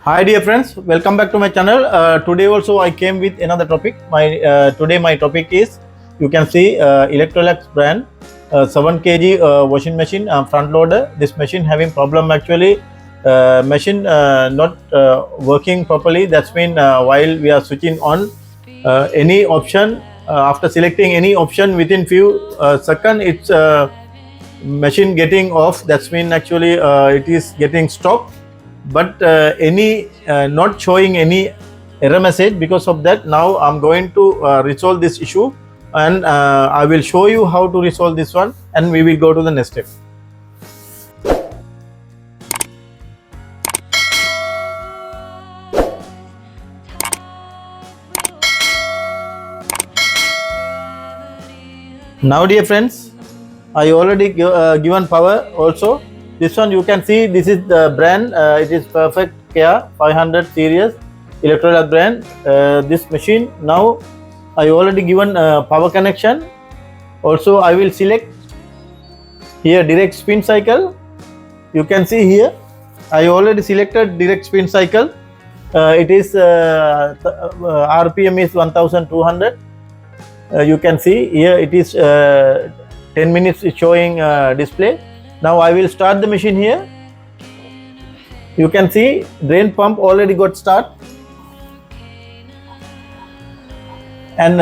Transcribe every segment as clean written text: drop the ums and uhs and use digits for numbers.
Hi dear friends, welcome back to my channel. Today also I came with another topic. Today my topic is, you can see Electrolux brand 7 kg washing machine front loader. This machine having problem actually, machine not working properly. That's mean while we are switching on any option, after selecting any option within few seconds, it's machine getting off. That's mean actually it is getting stopped, but any not showing any error message. Because of that, now I'm going to resolve this issue, and I will show you how to resolve this one, and we will go to the next step. Now dear friends, I already given power also. This one you can see, this is the brand, it is Perfect Care 500 series Electrolux brand. This machine, now I already given power connection. Also I will select here direct spin cycle. You can see here I already selected direct spin cycle. It is RPM is 1200. You can see here it is 10 minutes is showing display. Now I will start the machine here. You can see drain pump already got start, and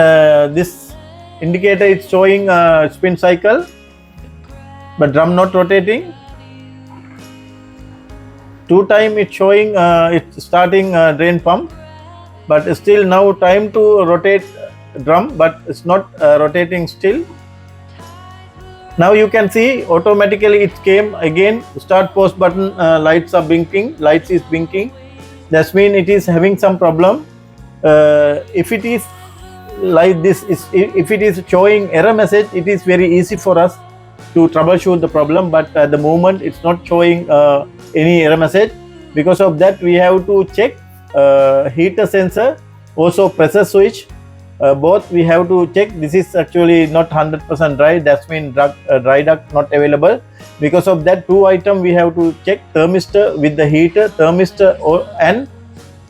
this indicator is showing spin cycle, but drum not rotating. 2 times it's showing it's starting drain pump, but still now time to rotate drum, but it's not rotating still. Now you can see automatically it came again, start post button, lights are blinking, lights is blinking. That means it is having some problem. If it is like this, if it is showing error message, it is very easy for us to troubleshoot the problem, but at the moment it's not showing any error message. Because of that, we have to check heater sensor, also pressure switch. Both we have to check. This is actually not 100% dry. That means dry duct not available. Because of that, 2 items we have to check: thermistor with the heater, thermistor and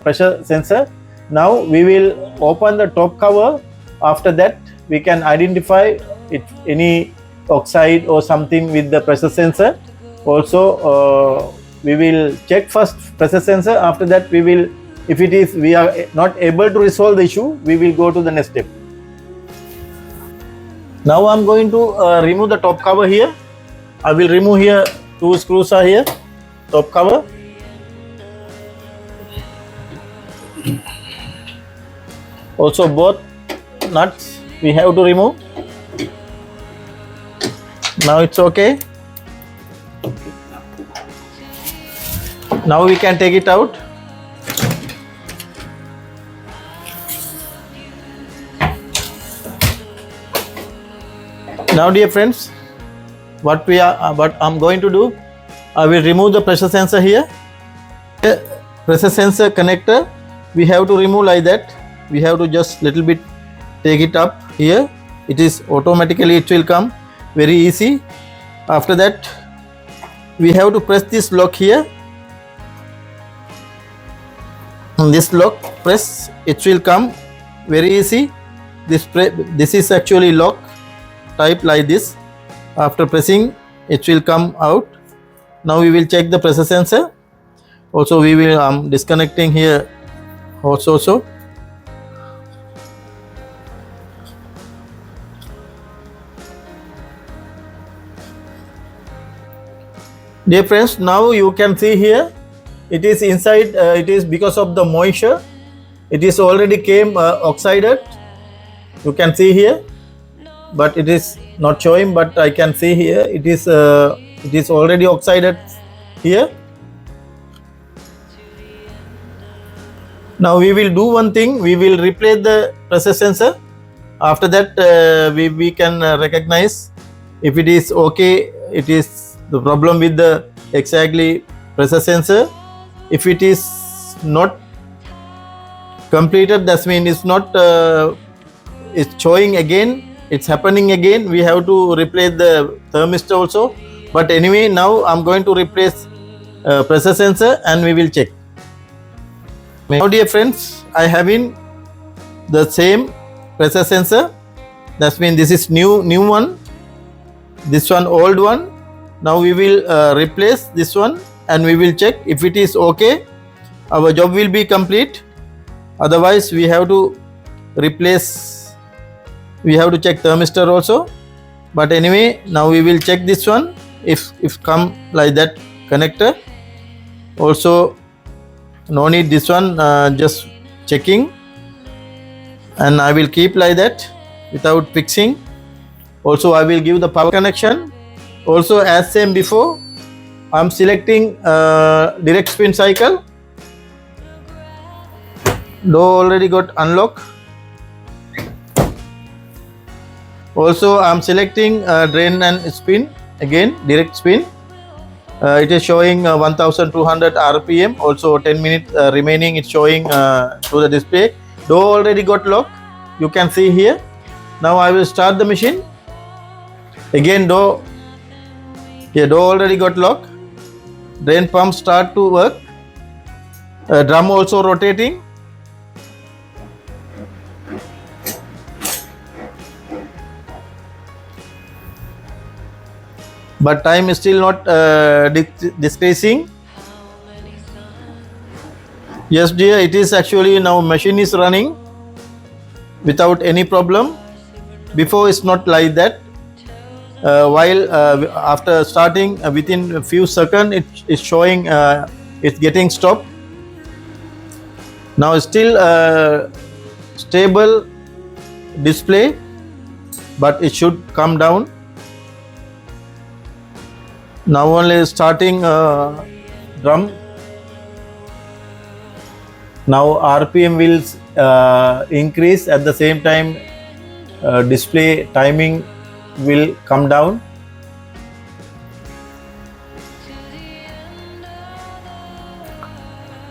pressure sensor. Now we will open the top cover. After that, we can identify if any oxide or something with the pressure sensor. Also, we will check first pressure sensor. After that, we will, if it is we are not able to resolve the issue, we will go to the next step. Now I'm going to remove the top cover here. I will remove here 2 screws are here, top cover. Also both nuts we have to remove. Now it's okay. Now we can take it out. Now dear friends, what I'm going to do, I will remove the pressure sensor here. Pressure sensor connector we have to remove like that. We have to just little bit take it up here. It is automatically, it will come very easy. After that, we have to press this lock here. And this lock press, it will come very easy. This is actually lock type like this. After pressing, it will come out. Now we will check the pressure sensor. Also we will disconnecting here also. Dear friends, now you can see here it is inside, it is because of the moisture, it is already came oxidized. You can see here, but it is not showing, but I can see here it is already oxidized here. Now we will do one thing, we will replace the pressure sensor. After that we can recognize if it is okay, it is the problem with the exactly pressure sensor. If it is not completed, that means it's not it's showing again, it's happening again. We have to replace the thermistor also. But anyway, now I'm going to replace pressure sensor and we will check. Now dear friends, I have in the same pressure sensor. That means this is new one, this one old one. Now we will replace this one and we will check if it is okay. Our job will be complete. Otherwise we have to replace, we have to check thermistor also. But anyway, now we will check this one. If come like that connector, also no need this one, just checking, and I will keep like that without fixing. Also I will give the power connection. Also as same before, I am selecting direct spin cycle. Door already got unlocked. Also I am selecting drain and spin, again direct spin. It is showing 1200 RPM. Also 10 minutes remaining, it's showing to the display. Door already got locked, you can see here. Now I will start the machine. Again door, here door already got locked. Drain pump start to work. Drum also rotating. But time is still not decreasing. Yes dear, it is actually now machine is running without any problem. Before it's not like that. While after starting within a few seconds it is showing it's getting stopped. Now still stable display, but it should come down. Now only starting drum. Now RPM will increase, at the same time display timing will come down.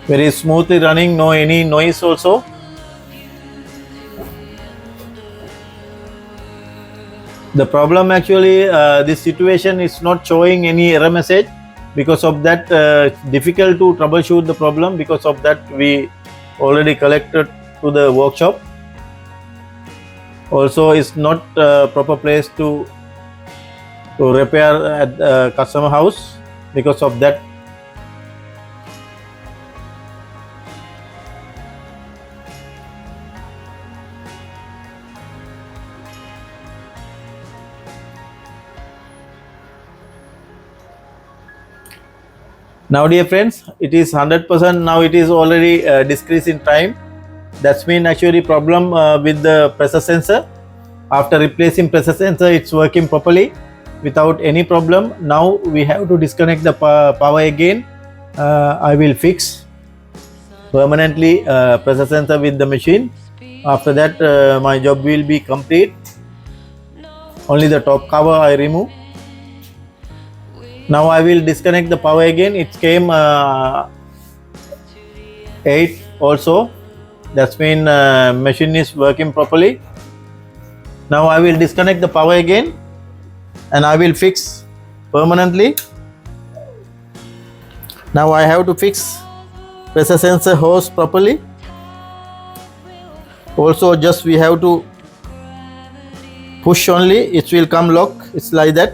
Very smoothly running, no any noise also. The problem actually, this situation is not showing any error message. Because of that, difficult to troubleshoot the problem. Because of that, we already collected to the workshop. Also, it's not proper place to repair at customer house. Because of that. Now dear friends, it is 100%. Now it is already decreased in time. That's mean actually problem with the pressure sensor. After replacing pressure sensor, it's working properly without any problem. Now we have to disconnect the power again. I will fix permanently pressure sensor with the machine. After that my job will be complete. Only the top cover I remove. Now I will disconnect the power again. It came 8 also. That's mean machine is working properly. Now I will disconnect the power again and I will fix permanently. Now I have to fix pressure sensor hose properly. Also just we have to push only, it will come lock. It's like that.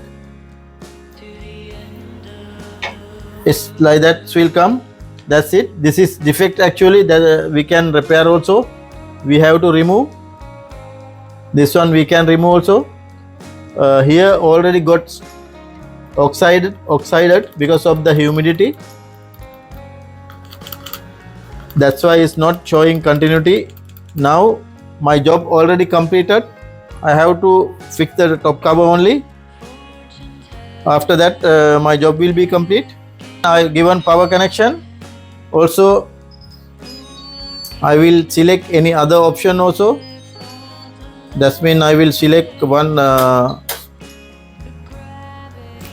It's like that, it will come. That's it. This is defect actually, that we can repair also. We have to remove. This one we can remove also. Here already got oxided because of the humidity. That's why it's not showing continuity. Now my job already completed. I have to fix the top cover only. After that my job will be complete. I given power connection. Also I will select any other option also. That means I will select one.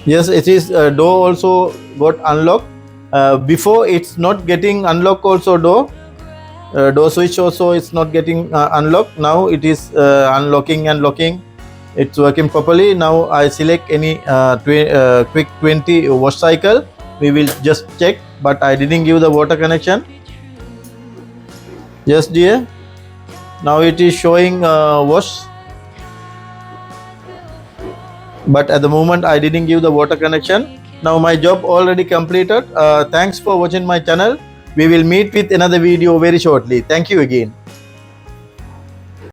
Yes, it is door also got unlocked. Before it's not getting unlocked also door. Door switch also is not getting unlocked. Now it is unlocking and locking. It's working properly. Now I select any quick 20 wash cycle. We will just check, but I didn't give the water connection. Yes dear, now it is showing wash, but at the moment I didn't give the water connection. Now my job already completed. Thanks for watching my channel. We will meet with another video very shortly. Thank you again.